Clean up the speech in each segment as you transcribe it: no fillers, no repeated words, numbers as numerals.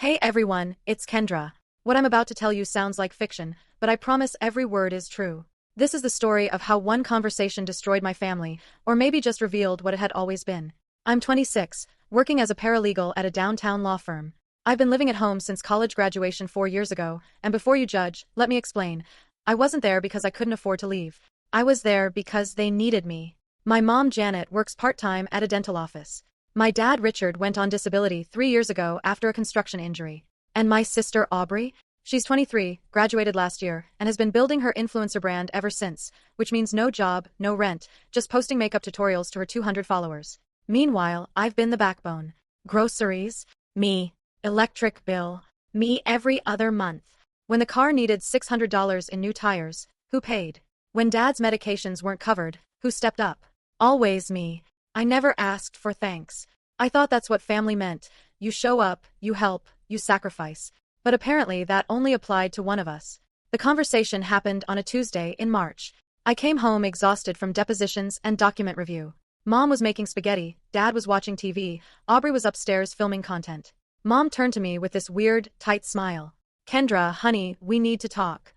Hey everyone, it's Kendra. What I'm about to tell you sounds like fiction, but I promise every word is true. This is the story of how one conversation destroyed my family, or maybe just revealed what it had always been. I'm 26, working as a paralegal at a downtown law firm. I've been living at home since college graduation 4 years ago, and before you judge, let me explain. I wasn't there because I couldn't afford to leave. I was there because they needed me. My mom Janet works part-time at a dental office. My dad Richard went on disability 3 years ago after a construction injury. And my sister Aubrey? She's 23, graduated last year, and has been building her influencer brand ever since, which means no job, no rent, just posting makeup tutorials to her 200 followers. Meanwhile, I've been the backbone. Groceries? Me. Electric bill? Me every other month. When the car needed $600 in new tires, who paid? When dad's medications weren't covered, who stepped up? Always me. I never asked for thanks. I thought that's what family meant. You show up, you help, you sacrifice. But apparently that only applied to one of us. The conversation happened on a Tuesday in March. I came home exhausted from depositions and document review. Mom was making spaghetti, Dad was watching TV, Aubrey was upstairs filming content. Mom turned to me with this weird, tight smile. Kendra, honey, we need to talk.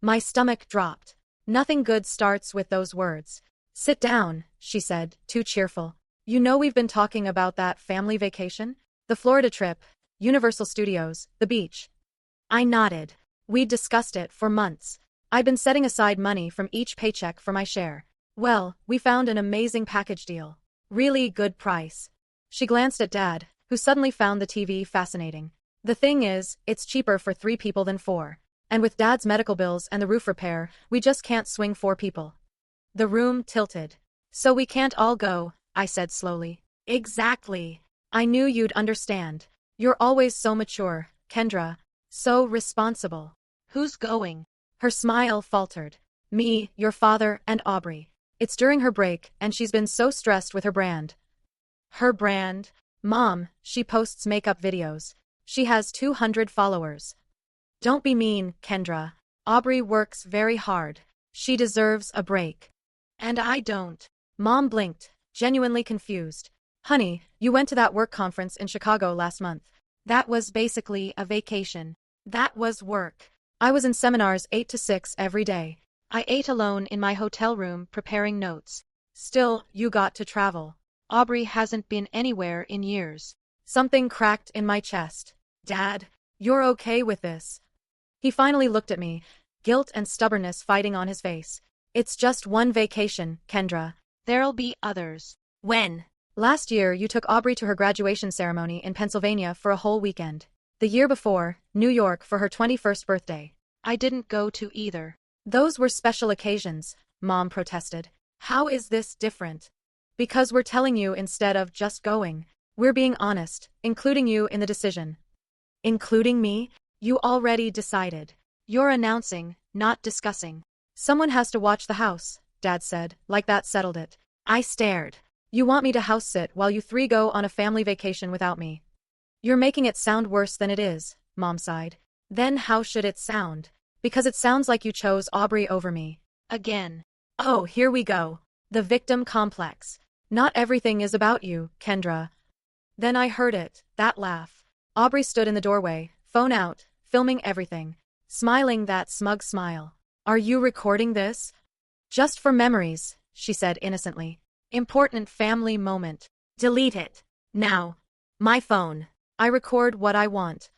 My stomach dropped. Nothing good starts with those words. Sit down, she said, too cheerful. You know we've been talking about that family vacation? The Florida trip, Universal Studios, the beach. I nodded. We'd discussed it for months. I'd been setting aside money from each paycheck for my share. Well, we found an amazing package deal. Really good price. She glanced at Dad, who suddenly found the TV fascinating. The thing is, it's cheaper for 3 people than 4. And with Dad's medical bills and the roof repair, we just can't swing 4 people. The room tilted. So we can't all go, I said slowly. Exactly. I knew you'd understand. You're always so mature, Kendra. So responsible. Who's going? Her smile faltered. Me, your father, and Aubrey. It's during her break, and she's been so stressed with her brand. Her brand? Mom, she posts makeup videos. She has 200 followers. Don't be mean, Kendra. Aubrey works very hard. She deserves a break. And I don't. Mom blinked, genuinely confused. Honey, you went to that work conference in Chicago last month. That was basically a vacation. That was work. I was in seminars 8 to 6 every day. I ate alone in my hotel room preparing notes. Still, you got to travel. Aubrey hasn't been anywhere in years. Something cracked in my chest. Dad, you're okay with this? He finally looked at me, guilt and stubbornness fighting on his face. It's just one vacation, Kendra. There'll be others. When? Last year you took Aubrey to her graduation ceremony in Pennsylvania for a whole weekend. The year before, New York for her 21st birthday. I didn't go to either. Those were special occasions, Mom protested. How is this different? Because we're telling you instead of just going. We're being honest, including you in the decision. Including me? You already decided. You're announcing, not discussing. Someone has to watch the house, Dad said, like that settled it. I stared. You want me to house sit while you 3 go on a family vacation without me? You're making it sound worse than it is, Mom sighed. Then how should it sound? Because it sounds like you chose Aubrey over me. Again. Oh, here we go. The victim complex. Not everything is about you, Kendra. Then I heard it, that laugh. Aubrey stood in the doorway, phone out, filming everything. Smiling that smug smile. Are you recording this? Just for memories, she said innocently. Important family moment. Delete it. Now. My phone. I record what I want.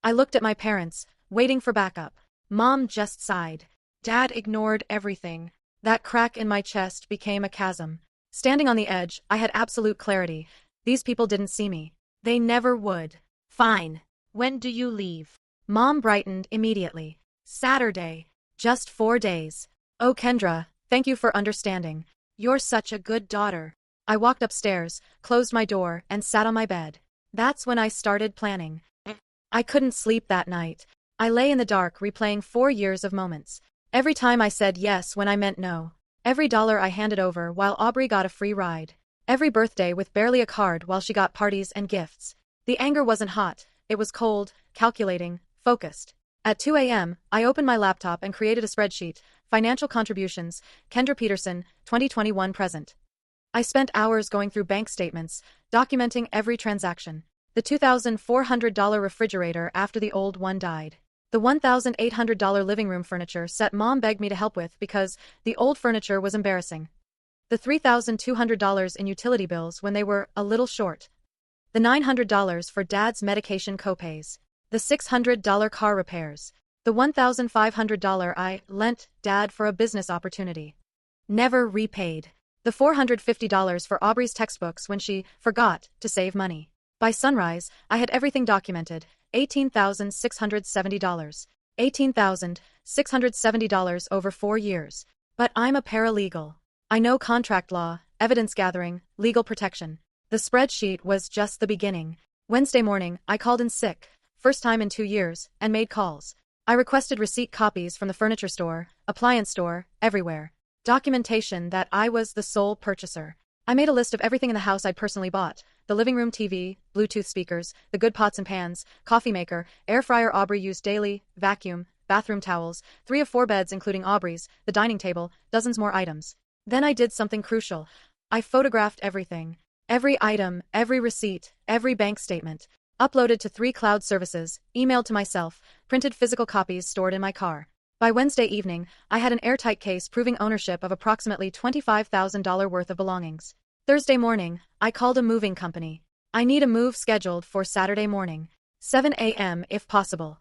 I looked at my parents, waiting for backup. Mom just sighed. Dad ignored everything. That crack in my chest became a chasm. Standing on the edge, I had absolute clarity. These people didn't see me. They never would. Fine. When do you leave? Mom brightened immediately. Saturday. Just 4 days. Oh, Kendra, thank you for understanding. You're such a good daughter. I walked upstairs, closed my door, and sat on my bed. That's when I started planning. I couldn't sleep that night. I lay in the dark replaying 4 years of moments. Every time I said yes when I meant no. Every dollar I handed over while Aubrey got a free ride. Every birthday with barely a card while she got parties and gifts. The anger wasn't hot. It was cold, calculating, focused. At 2 a.m., I opened my laptop and created a spreadsheet. Financial contributions, Kendra Peterson, 2021 present. I spent hours going through bank statements, documenting every transaction. The $2,400 refrigerator after the old one died. The $1,800 living room furniture set Mom begged me to help with because the old furniture was embarrassing. The $3,200 in utility bills when they were a little short. The $900 for Dad's medication copays. The $600 car repairs. The $1,500 I lent Dad for a business opportunity. Never repaid. The $450 for Aubrey's textbooks when she forgot to save money. By sunrise, I had everything documented. $18,670. $18,670 over 4 years. But I'm a paralegal. I know contract law, evidence gathering, legal protection. The spreadsheet was just the beginning. Wednesday morning, I called in sick, first time in 2 years, and made calls. I requested receipt copies from the furniture store, appliance store, everywhere. Documentation that I was the sole purchaser. I made a list of everything in the house I'd personally bought. The living room TV, Bluetooth speakers, the good pots and pans, coffee maker, air fryer Aubrey used daily, vacuum, bathroom towels, 3 of 4 beds including Aubrey's, the dining table, dozens more items. Then I did something crucial. I photographed everything. Every item, every receipt, every bank statement. Uploaded to 3 cloud services, emailed to myself, printed physical copies stored in my car. By Wednesday evening, I had an airtight case proving ownership of approximately $25,000 worth of belongings. Thursday morning, I called a moving company. I need a move scheduled for Saturday morning. 7 a.m. if possible.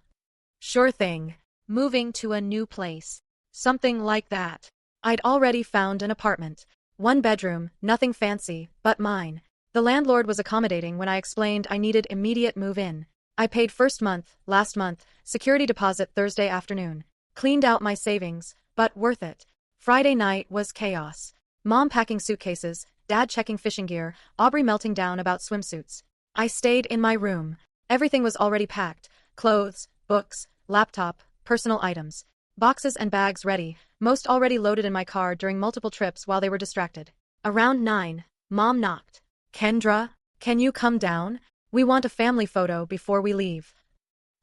Sure thing. Moving to a new place. Something like that. I'd already found an apartment. 1 bedroom, nothing fancy, but mine. The landlord was accommodating when I explained I needed immediate move-in. I paid first month, last month, security deposit Thursday afternoon. Cleaned out my savings, but worth it. Friday night was chaos. Mom packing suitcases, Dad checking fishing gear, Aubrey melting down about swimsuits. I stayed in my room. Everything was already packed. Clothes, books, laptop, personal items. Boxes and bags ready, most already loaded in my car during multiple trips while they were distracted. Around 9, Mom knocked. Kendra, can you come down? We want a family photo before we leave.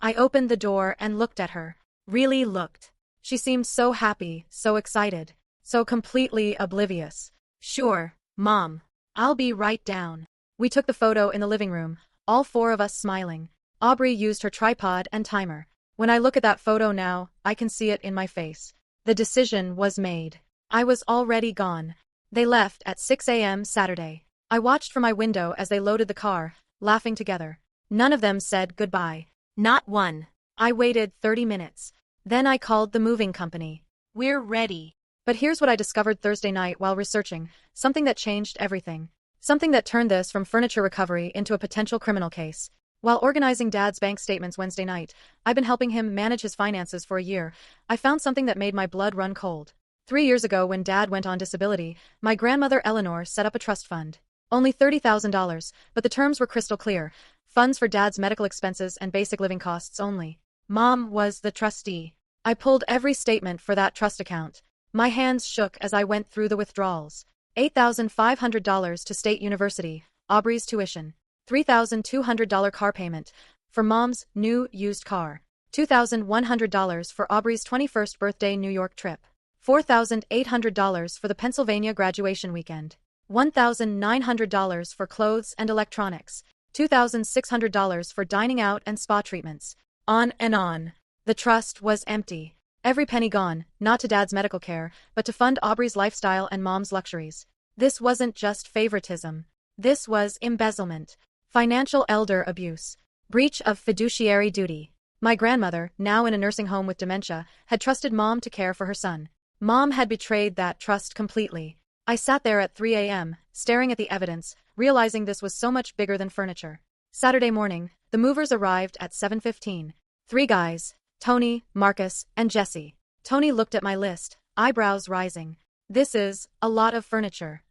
I opened the door and looked at her. Really looked. She seemed so happy, so excited, so completely oblivious. Sure, Mom. I'll be right down. We took the photo in the living room, all 4 of us smiling. Aubrey used her tripod and timer. When I look at that photo now, I can see it in my face. The decision was made. I was already gone. They left at 6 a.m. Saturday. I watched from my window as they loaded the car, laughing together. None of them said goodbye. Not one. I waited 30 minutes. Then I called the moving company. We're ready. But here's what I discovered Thursday night while researching, something that changed everything. Something that turned this from furniture recovery into a potential criminal case. While organizing Dad's bank statements Wednesday night, I've been helping him manage his finances for a year. I found something that made my blood run cold. 3 years ago when Dad went on disability, my grandmother Eleanor set up a trust fund. Only $30,000, but the terms were crystal clear. Funds for Dad's medical expenses and basic living costs only. Mom was the trustee. I pulled every statement for that trust account. My hands shook as I went through the withdrawals. $8,500 to State University, Aubrey's tuition. $3,200 car payment for Mom's new used car. $2,100 for Aubrey's 21st birthday New York trip. $4,800 for the Pennsylvania graduation weekend. $1,900 for clothes and electronics. $2,600 for dining out and spa treatments. On and on. The trust was empty. Every penny gone, not to Dad's medical care, but to fund Aubrey's lifestyle and Mom's luxuries. This wasn't just favoritism. This was embezzlement. Financial elder abuse. Breach of fiduciary duty. My grandmother, now in a nursing home with dementia, had trusted Mom to care for her son. Mom had betrayed that trust completely. I sat there at 3 a.m., staring at the evidence, realizing this was so much bigger than furniture. Saturday morning, the movers arrived at 7:15. 3 guys, Tony, Marcus, and Jesse. Tony looked at my list, eyebrows rising. This is a lot of furniture.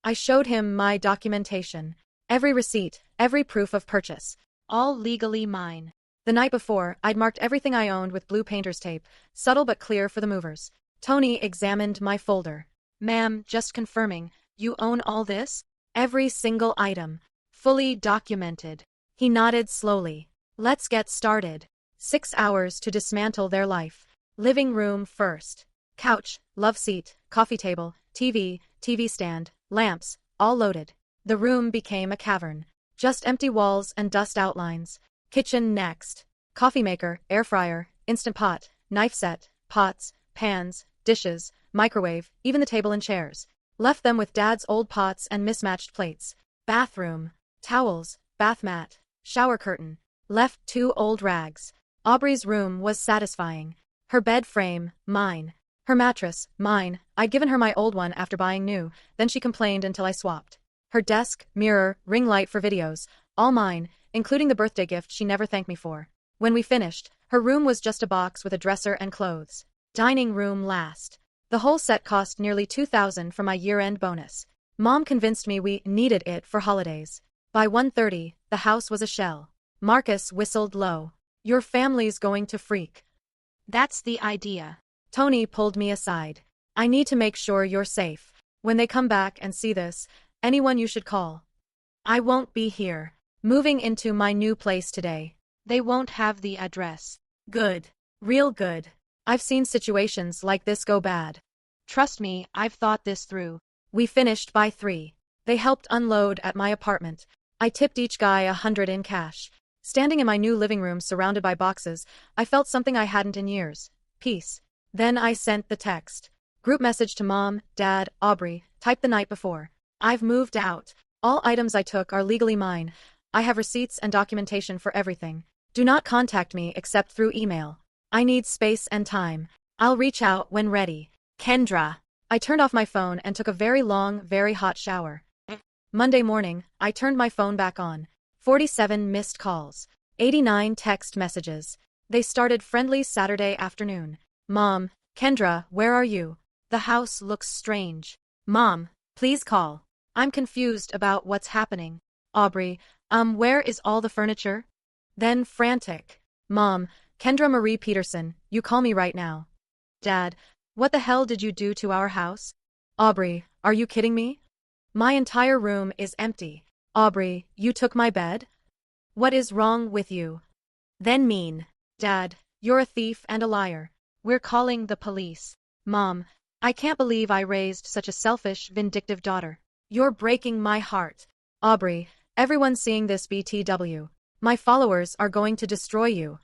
I showed him my documentation. Every receipt, every proof of purchase. All legally mine. The night before, I'd marked everything I owned with blue painter's tape, subtle but clear for the movers. Tony examined my folder. Ma'am, just confirming, you own all this? Every single item. Fully documented. He nodded slowly. Let's get started. 6 hours to dismantle their life. Living room first. Couch, love seat, coffee table, TV, TV stand, lamps, all loaded. The room became a cavern. Just empty walls and dust outlines. Kitchen next. Coffee maker, air fryer, instant pot, knife set, pots, pans, dishes, microwave, even the table and chairs. Left them with Dad's old pots and mismatched plates. Bathroom. Towels, bath mat, shower curtain. Left 2 old rags. Aubrey's room was satisfying. Her bed frame, mine. Her mattress, mine. I'd given her my old one after buying new, then she complained until I swapped. Her desk, mirror, ring light for videos, all mine, including the birthday gift she never thanked me for. When we finished, her room was just a box with a dresser and clothes. Dining room last. The whole set cost nearly $2,000 for my year-end bonus. Mom convinced me we needed it for holidays. By 1:30, the house was a shell. Marcus whistled low. Your family's going to freak. That's the idea. Tony pulled me aside. I need to make sure you're safe. When they come back and see this, anyone you should call. I won't be here. Moving into my new place today. They won't have the address. Good. Real good. I've seen situations like this go bad. Trust me, I've thought this through. We finished by 3. They helped unload at my apartment. I tipped each guy $100 in cash. Standing in my new living room surrounded by boxes, I felt something I hadn't in years. Peace. Then I sent the text. Group message to Mom, Dad, Aubrey, typed the night before. I've moved out. All items I took are legally mine. I have receipts and documentation for everything. Do not contact me except through email. I need space and time. I'll reach out when ready. Kendra. I turned off my phone and took a very long, very hot shower. Monday morning, I turned my phone back on. 47 missed calls. 89 text messages. They started friendly Saturday afternoon. Mom, Kendra, where are you? The house looks strange. Mom, please call. I'm confused about what's happening. Aubrey, where is all the furniture? Then frantic. Mom, Kendra Marie Peterson, you call me right now. Dad, what the hell did you do to our house? Aubrey, are you kidding me? My entire room is empty. Aubrey, you took my bed? What is wrong with you? Then mean. Dad, you're a thief and a liar. We're calling the police. Mom, I can't believe I raised such a selfish, vindictive daughter. You're breaking my heart. Aubrey, everyone's seeing this BTW. My followers are going to destroy you.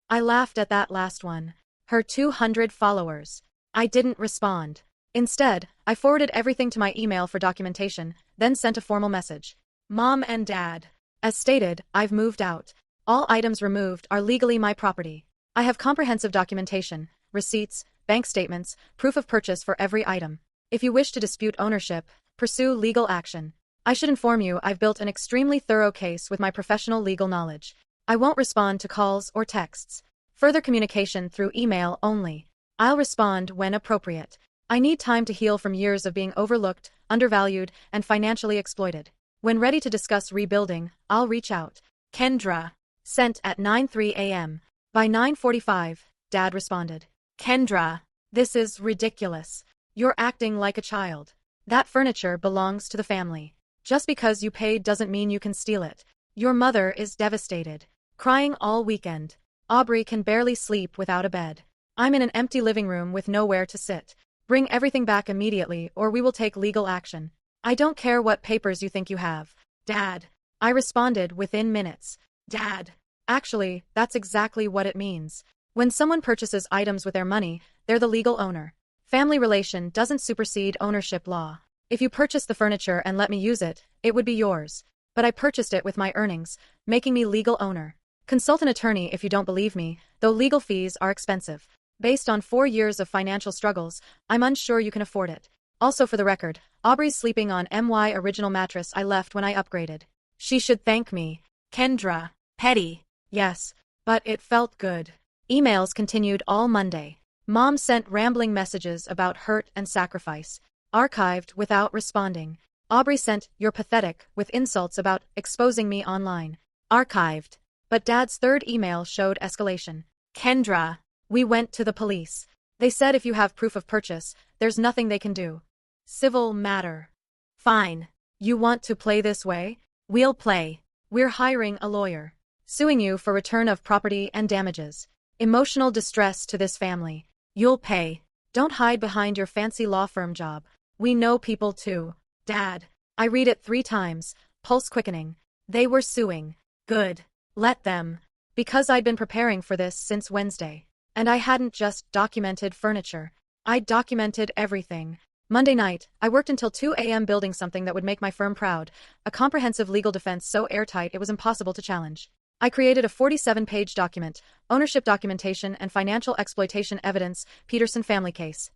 I laughed at that last one. Her 200 followers. I didn't respond. Instead, I forwarded everything to my email for documentation, then sent a formal message. Mom and Dad. As stated, I've moved out. All items removed are legally my property. I have comprehensive documentation, receipts, bank statements, proof of purchase for every item. If you wish to dispute ownership, pursue legal action. I should inform you I've built an extremely thorough case with my professional legal knowledge. I won't respond to calls or texts. Further communication through email only. I'll respond when appropriate. I need time to heal from years of being overlooked, undervalued, and financially exploited. When ready to discuss rebuilding, I'll reach out. Kendra. Sent at 9:03 a.m. By 9:45, Dad responded. Kendra, this is ridiculous. You're acting like a child. That furniture belongs to the family. Just because you paid doesn't mean you can steal it. Your mother is devastated. Crying all weekend. Aubrey can barely sleep without a bed. I'm in an empty living room with nowhere to sit. Bring everything back immediately or we will take legal action. I don't care what papers you think you have. Dad. I responded within minutes. Dad. Actually, that's exactly what it means. When someone purchases items with their money, they're the legal owner. Family relation doesn't supersede ownership law. If you purchased the furniture and let me use it, it would be yours. But I purchased it with my earnings, making me legal owner. Consult an attorney if you don't believe me, though legal fees are expensive. Based on 4 years of financial struggles, I'm unsure you can afford it. Also for the record, Aubrey's sleeping on my original mattress I left when I upgraded. She should thank me. Kendra. Petty. Yes, but it felt good. Emails continued all Monday. Mom sent rambling messages about hurt and sacrifice. Archived without responding. Aubrey sent, "You're pathetic," with insults about exposing me online. Archived. But Dad's third email showed escalation. Kendra. We went to the police. They said if you have proof of purchase, there's nothing they can do. Civil matter. Fine. You want to play this way? We'll play. We're hiring a lawyer. Suing you for return of property and damages. Emotional distress to this family. You'll pay. Don't hide behind your fancy law firm job. We know people too. Dad. I read it 3 times, pulse quickening. They were suing. Good. Let them. Because I'd been preparing for this since Wednesday. And I hadn't just documented furniture. I'd documented everything. Monday night, I worked until 2 a.m. building something that would make my firm proud, a comprehensive legal defense so airtight it was impossible to challenge. I created a 47-page document, ownership documentation and financial exploitation evidence, Peterson family case.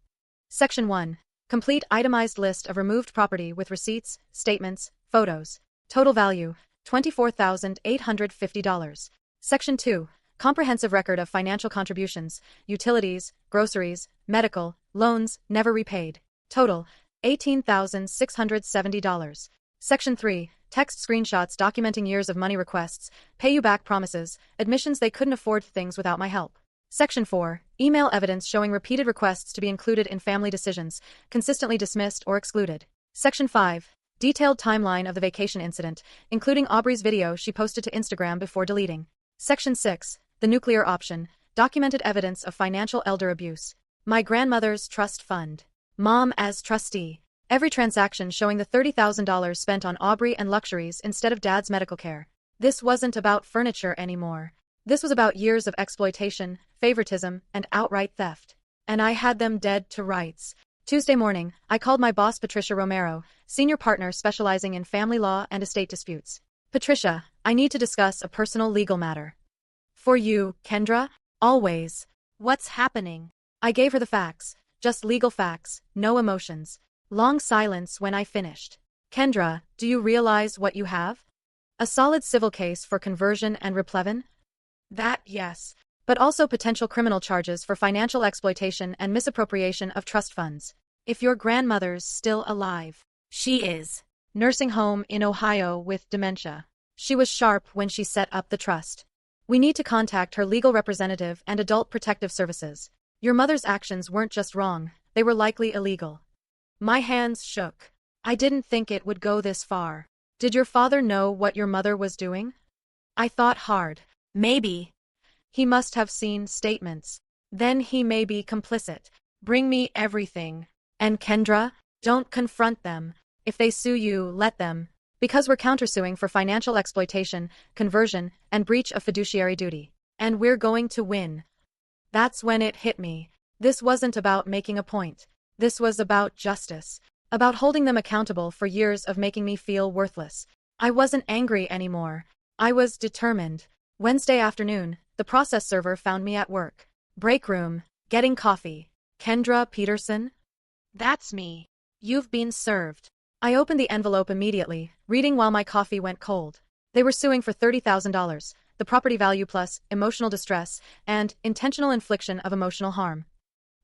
Section 1. Complete itemized list of removed property with receipts, statements, photos. Total value, $24,850. Section 2. Comprehensive record of financial contributions, utilities, groceries, medical, loans, never repaid. Total, $18,670. Section 3. Text screenshots documenting years of money requests, pay-you-back promises, admissions they couldn't afford things without my help. Section 4. Email evidence showing repeated requests to be included in family decisions, consistently dismissed or excluded. Section 5. Detailed timeline of the vacation incident, including Aubrey's video she posted to Instagram before deleting. Section 6. The nuclear option, documented evidence of financial elder abuse. My grandmother's trust fund. Mom as trustee. Every transaction showing the $30,000 spent on Aubrey and luxuries instead of Dad's medical care. This wasn't about furniture anymore. This was about years of exploitation, favoritism, and outright theft. And I had them dead to rights. Tuesday morning, I called my boss Patricia Romero, senior partner specializing in family law and estate disputes. Patricia, I need to discuss a personal legal matter. For you, Kendra? Always. What's happening? I gave her the facts. Just legal facts, no emotions. Long silence when I finished. Kendra, do you realize what you have? A solid civil case for conversion and replevin? That, yes. But also potential criminal charges for financial exploitation and misappropriation of trust funds. If your grandmother's still alive. She is. Nursing home in Ohio with dementia. She was sharp when she set up the trust. We need to contact her legal representative and Adult Protective Services. Your mother's actions weren't just wrong, they were likely illegal. My hands shook. I didn't think it would go this far. Did your father know what your mother was doing? I thought hard. Maybe. He must have seen statements. Then he may be complicit. Bring me everything. And Kendra, don't confront them. If they sue you, let them. Because we're countersuing for financial exploitation, conversion, and breach of fiduciary duty. And we're going to win. That's when it hit me. This wasn't about making a point. This was about justice. About holding them accountable for years of making me feel worthless. I wasn't angry anymore. I was determined. Wednesday afternoon, the process server found me at work. Break room, getting coffee. Kendra Peterson? That's me. You've been served. I opened the envelope immediately, reading while my coffee went cold. They were suing for $30,000. The property value plus emotional distress and intentional infliction of emotional harm.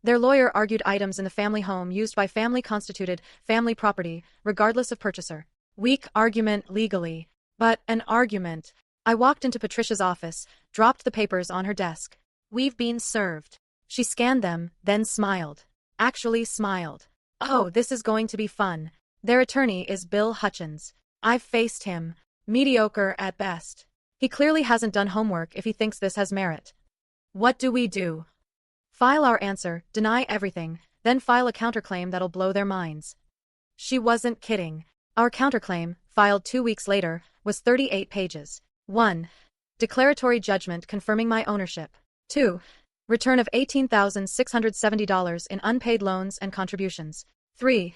Their lawyer argued items in the family home used by family constituted family property, regardless of purchaser. Weak argument legally, but an argument. I walked into Patricia's office, dropped the papers on her desk. We've been served. She scanned them, then smiled. Actually smiled. Oh, this is going to be fun. Their attorney is Bill Hutchins. I've faced him. Mediocre at best. He clearly hasn't done homework if he thinks this has merit. What do we do? File our answer, deny everything, then file a counterclaim that'll blow their minds. She wasn't kidding. Our counterclaim, filed 2 weeks later, was 38 pages. 1. Declaratory judgment confirming my ownership. 2. Return of $18,670 in unpaid loans and contributions. 3.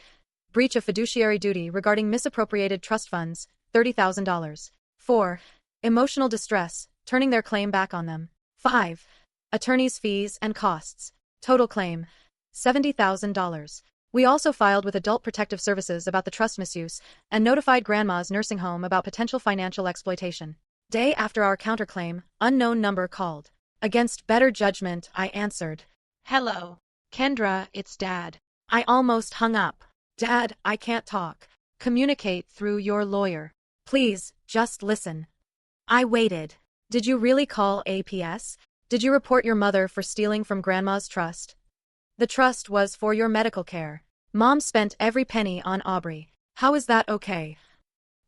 Breach of fiduciary duty regarding misappropriated trust funds, $30,000. 4. Emotional distress, turning their claim back on them. 5. Attorney's fees and costs. Total claim, $70,000. We also filed with Adult Protective Services about the trust misuse and notified Grandma's nursing home about potential financial exploitation. Day after our counterclaim, unknown number called. Against better judgment, I answered. Hello. Kendra, it's Dad. I almost hung up. Dad, I can't talk. Communicate through your lawyer. Please, just listen. I waited. Did you really call APS? Did you report your mother for stealing from Grandma's trust? The trust was for your medical care. Mom spent every penny on Aubrey. How is that okay?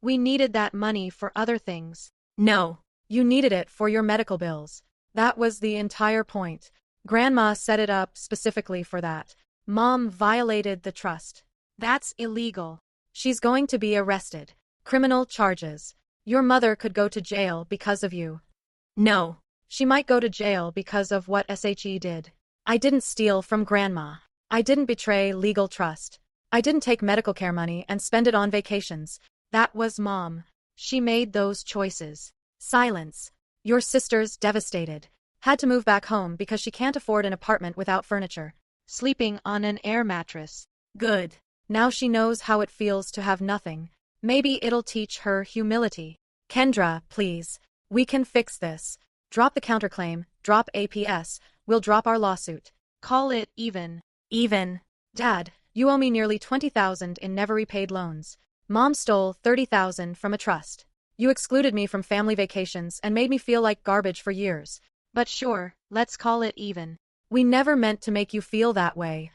We needed that money for other things. No, you needed it for your medical bills. That was the entire point. Grandma set it up specifically for that. Mom violated the trust. That's illegal. She's going to be arrested. Criminal charges. Your mother could go to jail because of you. No. She might go to jail because of what SHE did. I didn't steal from Grandma. I didn't betray legal trust. I didn't take medical care money and spend it on vacations. That was Mom. She made those choices. Silence. Your sister's devastated. Had to move back home because she can't afford an apartment without furniture. Sleeping on an air mattress. Good. Now she knows how it feels to have nothing. Maybe it'll teach her humility. Kendra, please. We can fix this. Drop the counterclaim, drop APS, we'll drop our lawsuit. Call it even. Even. Dad, you owe me nearly $20,000 in never repaid loans. Mom stole $30,000 from a trust. You excluded me from family vacations and made me feel like garbage for years. But sure, let's call it even. We never meant to make you feel that way.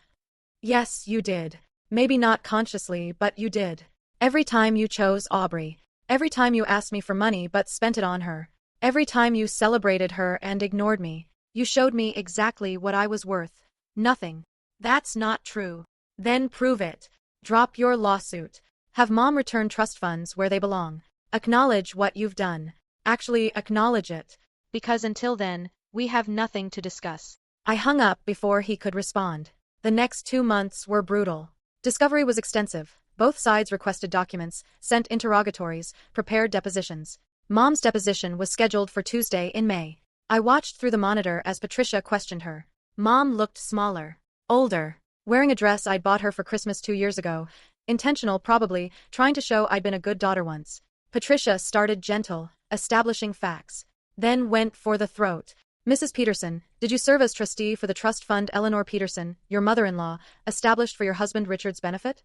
Yes, you did. Maybe not consciously, but you did. Every time you chose Aubrey. Every time you asked me for money but spent it on her. Every time you celebrated her and ignored me. You showed me exactly what I was worth. Nothing. That's not true. Then prove it. Drop your lawsuit. Have Mom return trust funds where they belong. Acknowledge what you've done. Actually acknowledge it. Because until then, we have nothing to discuss. I hung up before he could respond. The next 2 months were brutal. Discovery was extensive. Both sides requested documents, sent interrogatories, prepared depositions. Mom's deposition was scheduled for Tuesday in May. I watched through the monitor as Patricia questioned her. Mom looked smaller. Older. Wearing a dress I'd bought her for Christmas 2 years ago. Intentional, probably, trying to show I'd been a good daughter once. Patricia started gentle, establishing facts. Then went for the throat. Mrs. Peterson, did you serve as trustee for the trust fund Eleanor Peterson, your mother-in-law, established for your husband Richard's benefit?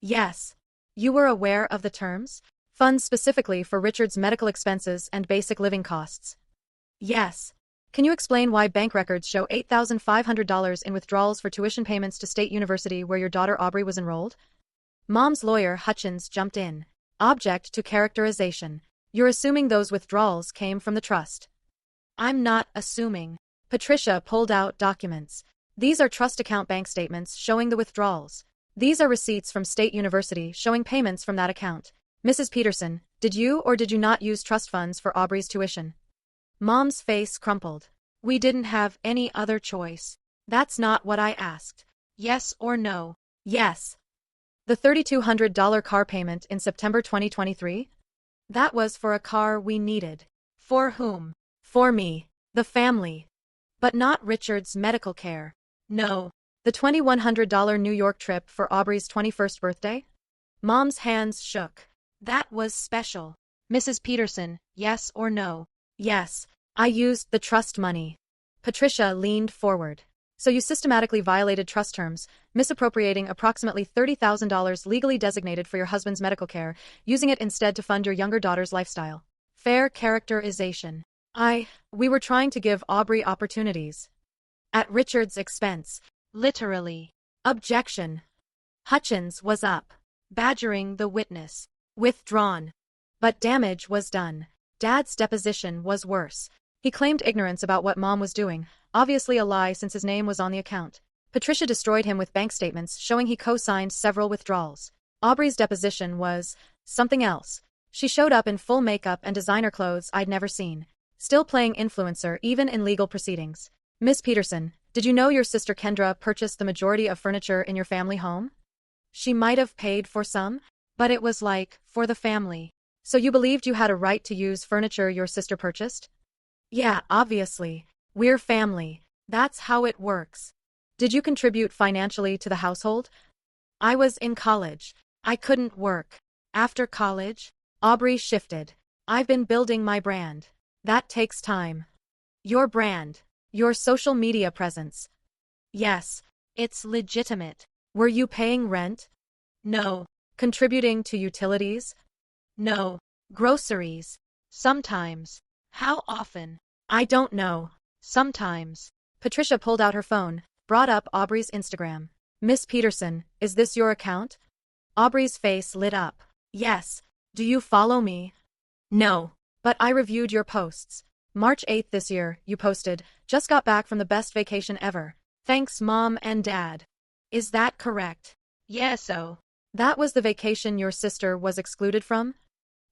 Yes. You were aware of the terms? Funds specifically for Richard's medical expenses and basic living costs. Yes. Can you explain why bank records show $8,500 in withdrawals for tuition payments to State University where your daughter Aubrey was enrolled? Mom's lawyer Hutchins jumped in. Object to characterization. You're assuming those withdrawals came from the trust. I'm not assuming. Patricia pulled out documents. These are trust account bank statements showing the withdrawals. These are receipts from State University showing payments from that account. Mrs. Peterson, did you or did you not use trust funds for Aubrey's tuition? Mom's face crumpled. We didn't have any other choice. That's not what I asked. Yes or no? Yes. The $3,200 car payment in September 2023? That was for a car we needed. For whom? For me. The family. But not Richard's medical care. No. The $2,100 New York trip for Aubrey's 21st birthday? Mom's hands shook. That was special. Mrs. Peterson, yes or no? Yes. I used the trust money. Patricia leaned forward. So you systematically violated trust terms, misappropriating approximately $30,000 legally designated for your husband's medical care, using it instead to fund your younger daughter's lifestyle. Fair characterization. We were trying to give Aubrey opportunities. At Richard's expense. Literally. Objection. Hutchins was up. Badgering the witness. Withdrawn. But damage was done. Dad's deposition was worse. He claimed ignorance about what Mom was doing, obviously a lie since his name was on the account. Patricia destroyed him with bank statements showing he co-signed several withdrawals. Aubrey's deposition was something else. She showed up in full makeup and designer clothes I'd never seen. Still playing influencer even in legal proceedings. Miss Peterson, did you know your sister Kendra purchased the majority of furniture in your family home? She might have paid for some, but it was like, for the family. So you believed you had a right to use furniture your sister purchased? Yeah, obviously. We're family. That's how it works. Did you contribute financially to the household? I was in college. I couldn't work. After college, Aubrey shifted. I've been building my brand. That takes time. Your brand. Your social media presence. Yes, it's legitimate. Were you paying rent? No. Contributing to utilities? No. Groceries? Sometimes. How often? I don't know. Sometimes. Patricia pulled out her phone, brought up Aubrey's Instagram. Miss Peterson, is this your account? Aubrey's face lit up. Yes. Do you follow me? No. But I reviewed your posts. March 8th this year, you posted, just got back from the best vacation ever. Thanks Mom and Dad. Is that correct? Yes. That was the vacation your sister was excluded from?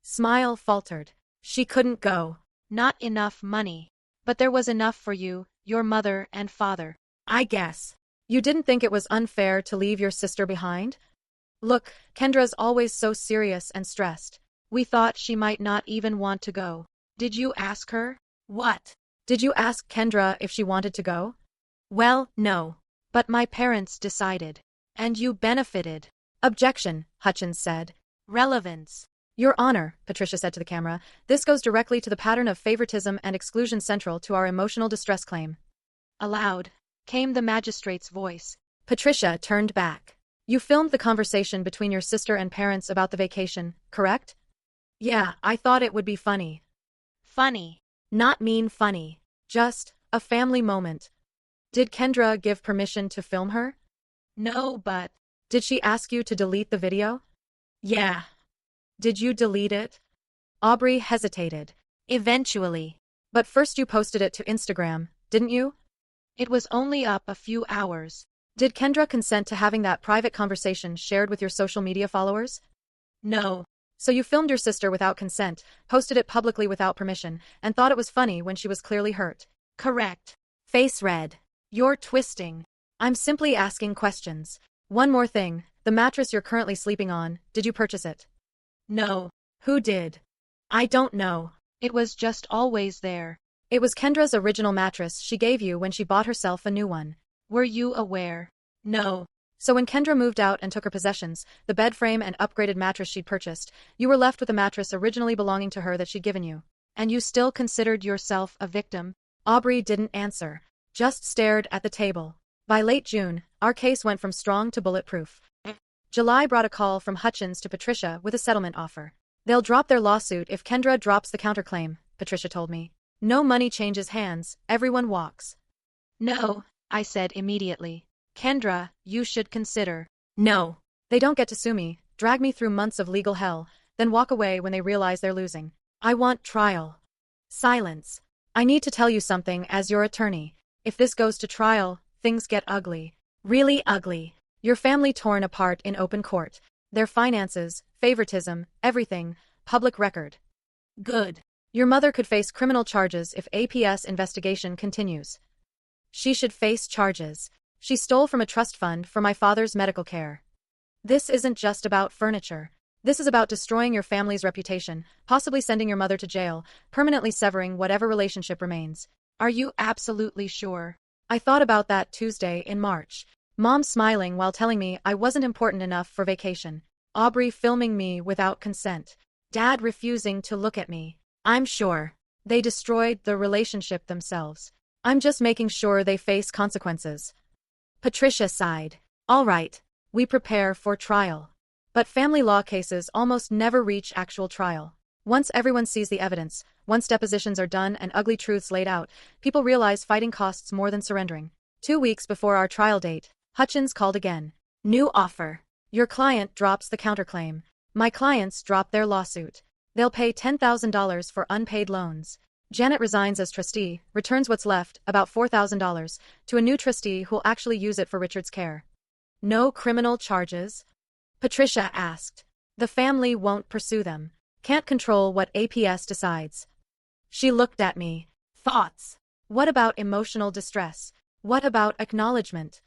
Smile faltered. She couldn't go. Not enough money. But there was enough for you, your mother and father. I guess. You didn't think it was unfair to leave your sister behind? Look, Kendra's always so serious and stressed. We thought she might not even want to go. Did you ask her? What? Did you ask Kendra if she wanted to go? Well, no. But my parents decided. And you benefited. Objection, Hutchins said. Relevance. Your Honor, Patricia said to the camera, this goes directly to the pattern of favoritism and exclusion central to our emotional distress claim. Aloud came the magistrate's voice. Patricia turned back. You filmed the conversation between your sister and parents about the vacation, correct? Yeah, I thought it would be funny. Funny. Not mean funny. Just a family moment. Did Kendra give permission to film her? No, but... Did she ask you to delete the video? Yeah. Did you delete it? Aubrey hesitated. Eventually. But first you posted it to Instagram, didn't you? It was only up a few hours. Did Kendra consent to having that private conversation shared with your social media followers? No. So you filmed your sister without consent, posted it publicly without permission, and thought it was funny when she was clearly hurt. Correct. Face red. You're twisting. I'm simply asking questions. One more thing, the mattress you're currently sleeping on, did you purchase it? No. Who did? I don't know. It was just always there. It was Kendra's original mattress she gave you when she bought herself a new one. Were you aware? No. So when Kendra moved out and took her possessions, the bed frame and upgraded mattress she'd purchased, you were left with a mattress originally belonging to her that she'd given you. And you still considered yourself a victim? Aubrey didn't answer, just stared at the table. By late June, our case went from strong to bulletproof. July brought a call from Hutchins to Patricia with a settlement offer. They'll drop their lawsuit if Kendra drops the counterclaim, Patricia told me. No money changes hands, everyone walks. No, I said immediately. Kendra, you should consider. No. They don't get to sue me, drag me through months of legal hell, then walk away when they realize they're losing. I want trial. Silence. I need to tell you something as your attorney. If this goes to trial, things get ugly. Really ugly. Your family torn apart in open court. Their finances, favoritism, everything, public record. Good. Your mother could face criminal charges if APS investigation continues. She should face charges. She stole from a trust fund for my father's medical care. This isn't just about furniture. This is about destroying your family's reputation, possibly sending your mother to jail, permanently severing whatever relationship remains. Are you absolutely sure? I thought about that Tuesday in March. Mom smiling while telling me I wasn't important enough for vacation. Aubrey filming me without consent. Dad refusing to look at me. I'm sure. They destroyed the relationship themselves. I'm just making sure they face consequences. Patricia sighed. All right. We prepare for trial. But family law cases almost never reach actual trial. Once everyone sees the evidence, once depositions are done and ugly truths laid out, people realize fighting costs more than surrendering. 2 weeks before our trial date, Hutchins called again. New offer. Your client drops the counterclaim. My clients drop their lawsuit. They'll pay $10,000 for unpaid loans. Janet resigns as trustee, returns what's left, about $4,000, to a new trustee who'll actually use it for Richard's care. No criminal charges? Patricia asked. The family won't pursue them. Can't control what APS decides. She looked at me. Thoughts? What about emotional distress? What about acknowledgement?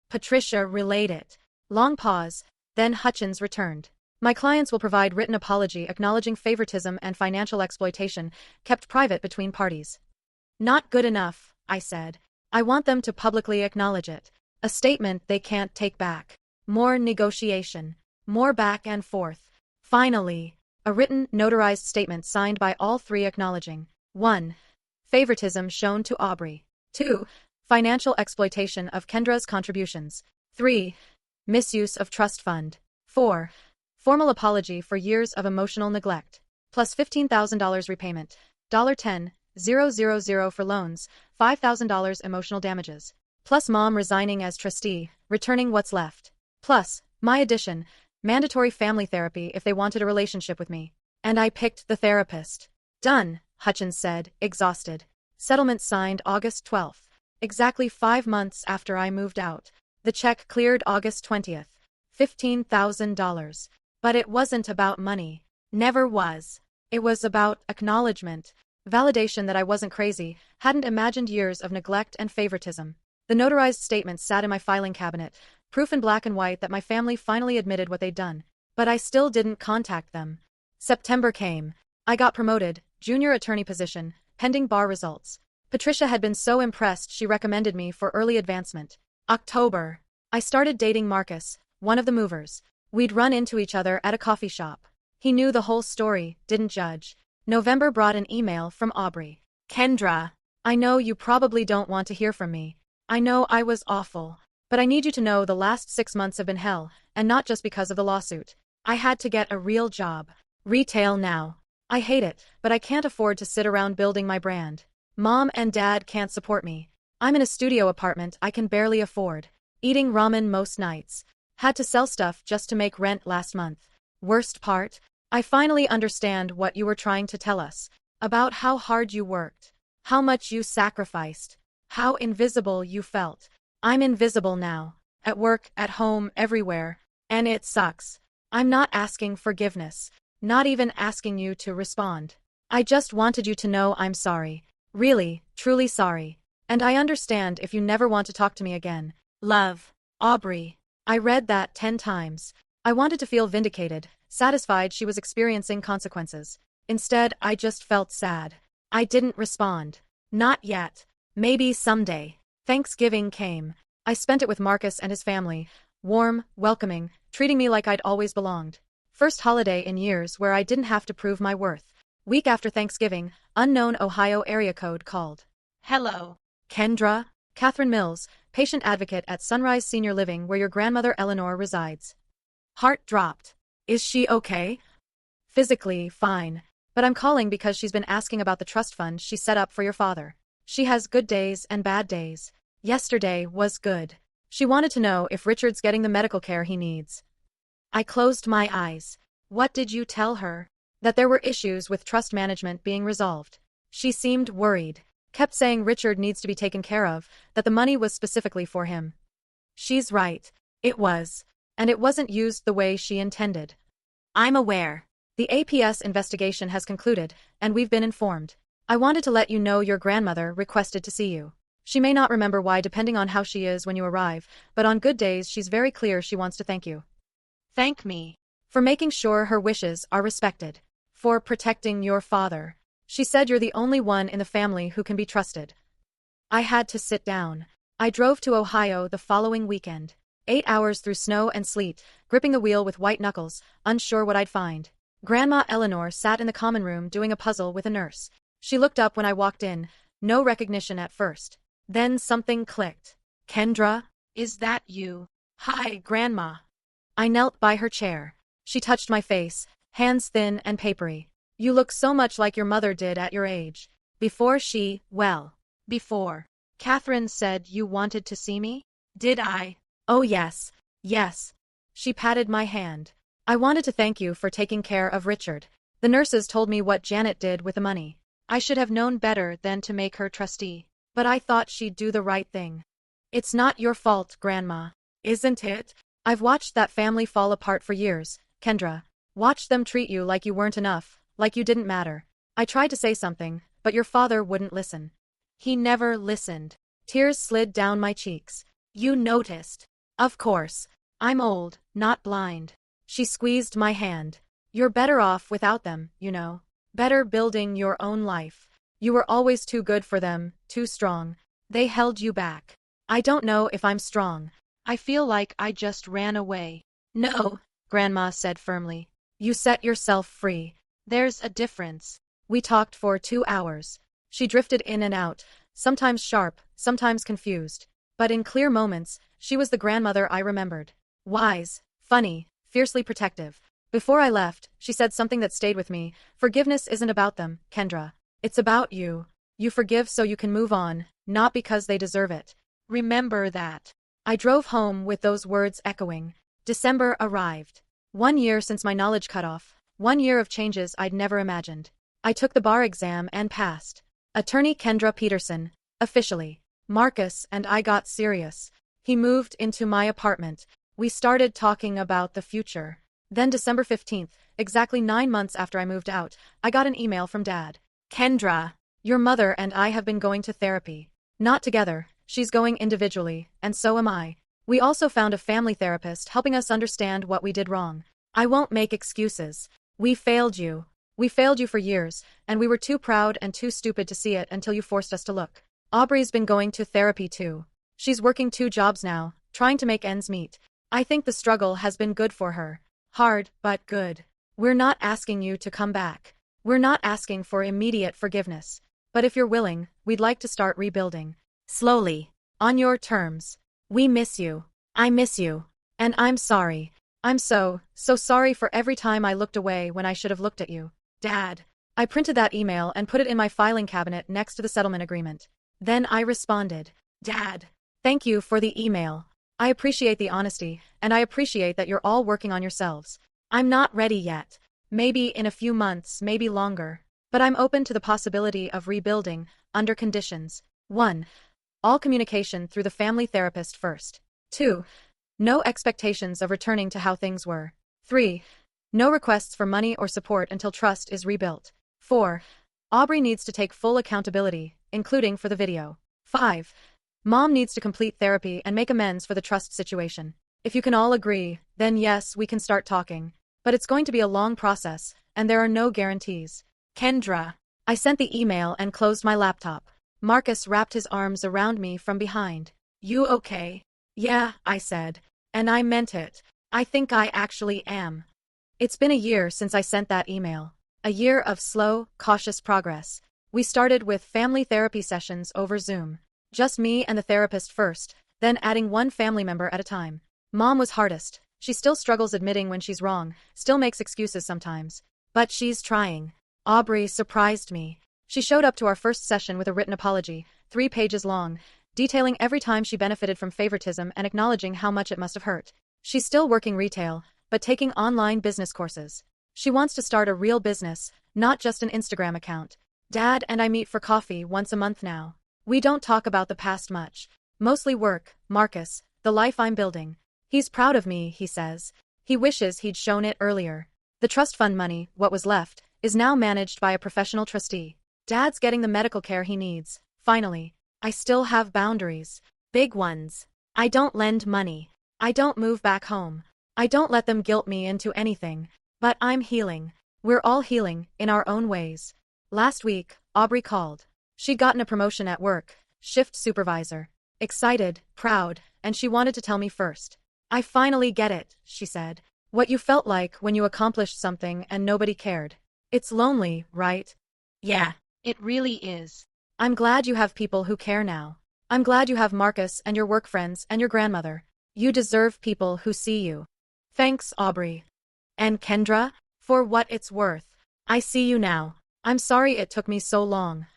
Patricia relayed it. Long pause, then Hutchins returned. My clients will provide written apology acknowledging favoritism and financial exploitation, kept private between parties. Not good enough, I said. I want them to publicly acknowledge it. A statement they can't take back. More negotiation. More back and forth. Finally, a written, notarized statement signed by all three acknowledging 1. Favoritism shown to Aubrey. 2. Financial exploitation of Kendra's contributions. 3. Misuse of trust fund. 4. Formal apology for years of emotional neglect. Plus $15,000 repayment. $10,000 for loans. $5,000 emotional damages. Plus mom resigning as trustee, returning what's left. Plus, my addition, mandatory family therapy if they wanted a relationship with me. And I picked the therapist. Done, Hutchins said, exhausted. Settlement signed August 12th. Exactly 5 months after I moved out. The check cleared August 20th. $15,000. But it wasn't about money. Never was. It was about acknowledgement, validation that I wasn't crazy, hadn't imagined years of neglect and favoritism. The notarized statement sat in my filing cabinet, proof in black and white that my family finally admitted what they'd done. But I still didn't contact them. September came. I got promoted, junior attorney position, pending bar results. Patricia had been so impressed she recommended me for early advancement. October. I started dating Marcus, one of the movers. We'd run into each other at a coffee shop. He knew the whole story, didn't judge. November brought an email from Aubrey. Kendra, I know you probably don't want to hear from me. I know I was awful. But I need you to know the last 6 months have been hell, and not just because of the lawsuit. I had to get a real job. Retail now. I hate it, but I can't afford to sit around building my brand. Mom and Dad can't support me. I'm in a studio apartment I can barely afford. Eating ramen most nights. Had to sell stuff just to make rent last month. Worst part? I finally understand what you were trying to tell us. About how hard you worked. How much you sacrificed. How invisible you felt. I'm invisible now. At work, at home, everywhere. And it sucks. I'm not asking forgiveness. Not even asking you to respond. I just wanted you to know I'm sorry. Really, truly sorry. And I understand if you never want to talk to me again. Love. Aubrey. I read that 10 times. I wanted to feel vindicated, satisfied she was experiencing consequences. Instead, I just felt sad. I didn't respond. Not yet. Maybe someday. Thanksgiving came. I spent it with Marcus and his family. Warm, welcoming, treating me like I'd always belonged. First holiday in years where I didn't have to prove my worth. Week after Thanksgiving, unknown Ohio area code called. Hello. Kendra? Catherine Mills, patient advocate at Sunrise Senior Living where your grandmother Eleanor resides. Heart dropped. Is she okay? Physically, fine. But I'm calling because she's been asking about the trust fund she set up for your father. She has good days and bad days. Yesterday was good. She wanted to know if Richard's getting the medical care he needs. I closed my eyes. What did you tell her? That there were issues with trust management being resolved. She seemed worried. Kept saying Richard needs to be taken care of, that the money was specifically for him. She's right. It was. And it wasn't used the way she intended. I'm aware. The APS investigation has concluded, and we've been informed. I wanted to let you know your grandmother requested to see you. She may not remember why depending on how she is when you arrive, but on good days she's very clear she wants to thank you. Thank me. For making sure her wishes are respected. For protecting your father. She said you're the only one in the family who can be trusted. I had to sit down. I drove to Ohio the following weekend. 8 hours through snow and sleet, gripping the wheel with white knuckles, unsure what I'd find. Grandma Eleanor sat in the common room doing a puzzle with a nurse. She looked up when I walked in, no recognition at first. Then something clicked. Kendra? Is that you? Hi, Grandma. I knelt by her chair. She touched my face, hands thin and papery. You look so much like your mother did at your age. Before. Catherine said you wanted to see me? Did I? Oh yes, yes. She patted my hand. I wanted to thank you for taking care of Richard. The nurses told me what Janet did with the money. I should have known better than to make her trustee. But I thought she'd do the right thing. It's not your fault, Grandma. Isn't it? I've watched that family fall apart for years, Kendra. Watched them treat you like you weren't enough, like you didn't matter. I tried to say something, but your father wouldn't listen. He never listened. Tears slid down my cheeks. You noticed. Of course. I'm old, not blind. She squeezed my hand. You're better off without them, you know. Better building your own life. You were always too good for them, too strong. They held you back. I don't know if I'm strong. I feel like I just ran away. No, Grandma said firmly. You set yourself free. There's a difference. We talked for 2 hours. She drifted in and out, sometimes sharp, sometimes confused. But in clear moments, she was the grandmother I remembered. Wise, funny, fiercely protective. Before I left, she said something that stayed with me. Forgiveness isn't about them, Kendra. It's about you. You forgive so you can move on, not because they deserve it. Remember that. I drove home with those words echoing. December arrived. 1 year since my knowledge cut off. 1 year of changes I'd never imagined. I took the bar exam and passed. Attorney Kendra Peterson, officially. Marcus and I got serious. He moved into my apartment. We started talking about the future. Then December 15th, exactly 9 months after I moved out, I got an email from Dad. Kendra, Your mother and I have been going to therapy. Not together, she's going individually, and so am I. We also found a family therapist helping us understand what we did wrong. I won't make excuses. We failed you. We failed you for years, and we were too proud and too stupid to see it until you forced us to look. Aubrey's been going to therapy too. She's working 2 jobs now, trying to make ends meet. I think the struggle has been good for her. Hard, but good. We're not asking you to come back. We're not asking for immediate forgiveness. But if you're willing, we'd like to start rebuilding. slowly. On your terms. We miss you. I miss you. And I'm sorry. I'm so sorry for every time I looked away when I should have looked at you. Dad. I printed that email and put it in my filing cabinet next to the settlement agreement. Then I responded. Dad. Thank you for the email. I appreciate the honesty, and I appreciate that you're all working on yourselves. I'm not ready yet. Maybe in a few months, maybe longer. But I'm open to the possibility of rebuilding, under conditions. 1. All communication through the family therapist first. 2. No expectations of returning to how things were. 3. No requests for money or support until trust is rebuilt. 4. Aubrey needs to take full accountability, including for the video. 5. Mom needs to complete therapy and make amends for the trust situation. If you can all agree, then yes, we can start talking. But it's going to be a long process, and there are no guarantees. Kendra, I sent the email and closed my laptop. Marcus wrapped his arms around me from behind. you okay? Yeah, I said. And I meant it. I think I actually am. It's been a year since I sent that email. A year of slow, cautious progress. We started with family therapy sessions over Zoom. Just me and the therapist first, then adding 1 family member at a time. Mom was hardest. She still struggles admitting when she's wrong, still makes excuses sometimes. But she's trying. Aubrey surprised me. She showed up to our first session with a written apology, 3 pages long, detailing every time she benefited from favoritism and acknowledging how much it must have hurt. She's still working retail, but taking online business courses. She wants to start a real business, not just an Instagram account. Dad and I meet for coffee once a month now. We don't talk about the past much. Mostly work, Marcus, the life I'm building. He's proud of me, he says. He wishes he'd shown it earlier. The trust fund money, what was left, is now managed by a professional trustee. Dad's getting the medical care he needs. Finally. I still have boundaries. Big ones. I don't lend money. I don't move back home. I don't let them guilt me into anything. But I'm healing. We're all healing, in our own ways. Last week, Aubrey called. She'd gotten a promotion at work, shift supervisor. Excited, proud, and she wanted to tell me first. I finally get it, she said. What you felt like when you accomplished something and nobody cared. It's lonely, right? Yeah, it really is. I'm glad you have people who care now. I'm glad you have Marcus and your work friends and your grandmother. You deserve people who see you. Thanks, Aubrey. And Kendra, for what it's worth. I see you now. I'm sorry it took me so long.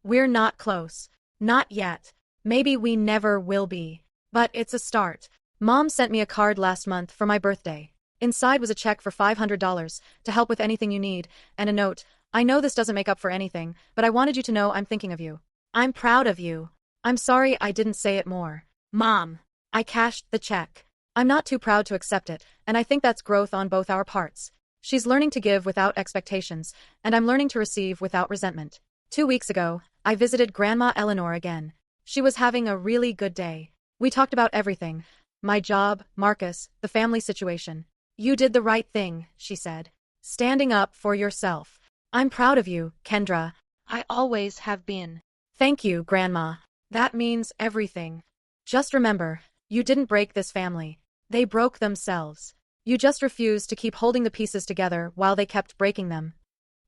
We're not close. Not yet. Maybe we never will be. But it's a start. Mom sent me a card last month for my birthday. Inside was a check for $500 to help with anything you need, and a note. I know this doesn't make up for anything, but I wanted you to know I'm thinking of you. I'm proud of you. I'm sorry I didn't say it more. Mom. I cashed the check. I'm not too proud to accept it, and I think that's growth on both our parts. She's learning to give without expectations, and I'm learning to receive without resentment. 2 weeks ago, I visited Grandma Eleanor again. She was having a really good day. We talked about everything. My job, Marcus, the family situation. You did the right thing, she said. Standing up for yourself. I'm proud of you, Kendra. I always have been. Thank you, Grandma. That means everything. Just remember, you didn't break this family. They broke themselves. You just refused to keep holding the pieces together while they kept breaking them.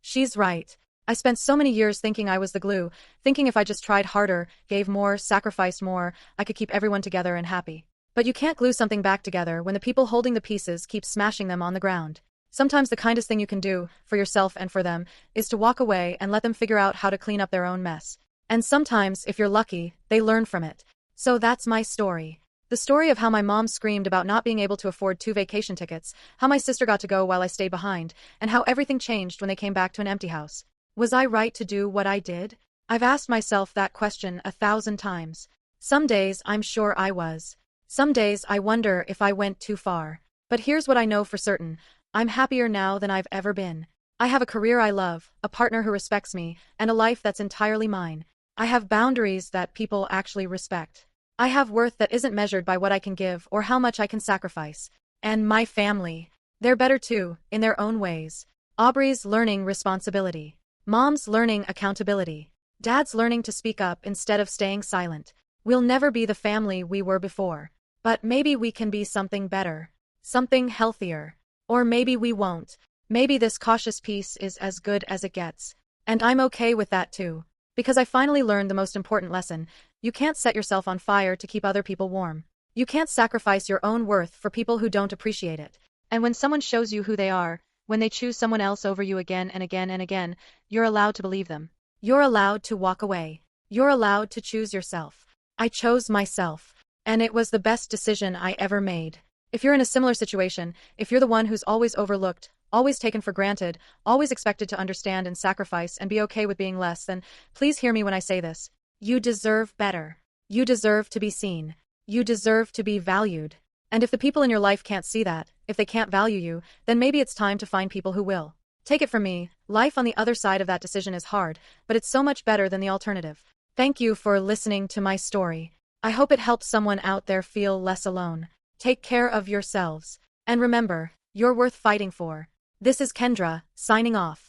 She's right. I spent so many years thinking I was the glue, thinking if I just tried harder, gave more, sacrificed more, I could keep everyone together and happy. But you can't glue something back together when the people holding the pieces keep smashing them on the ground. Sometimes the kindest thing you can do, for yourself and for them, is to walk away and let them figure out how to clean up their own mess. And sometimes, if you're lucky, they learn from it. So that's my story. The story of how my mom screamed about not being able to afford 2 vacation tickets, how my sister got to go while I stayed behind, and how everything changed when they came back to an empty house. Was I right to do what I did? I've asked myself that question 1,000 times. Some days I'm sure I was. Some days I wonder if I went too far. But here's what I know for certain. I'm happier now than I've ever been. I have a career I love, a partner who respects me, and a life that's entirely mine. I have boundaries that people actually respect. I have worth that isn't measured by what I can give or how much I can sacrifice. And my family. They're better too, in their own ways. Aubrey's learning responsibility. Mom's learning accountability. Dad's learning to speak up instead of staying silent. We'll never be the family we were before. But maybe we can be something better. Something healthier. Or maybe we won't. Maybe this cautious peace is as good as it gets. And I'm okay with that too. Because I finally learned the most important lesson. You can't set yourself on fire to keep other people warm. You can't sacrifice your own worth for people who don't appreciate it. And when someone shows you who they are, when they choose someone else over you again and again and again, you're allowed to believe them. You're allowed to walk away. You're allowed to choose yourself. I chose myself. And it was the best decision I ever made. If you're in a similar situation, if you're the one who's always overlooked, always taken for granted, always expected to understand and sacrifice and be okay with being less, then please hear me when I say this. You deserve better. You deserve to be seen. You deserve to be valued. And if the people in your life can't see that, if they can't value you, then maybe it's time to find people who will. Take it from me, life on the other side of that decision is hard, but it's so much better than the alternative. Thank you for listening to my story. I hope it helps someone out there feel less alone. Take care of yourselves. And remember, you're worth fighting for. This is Kendra, signing off.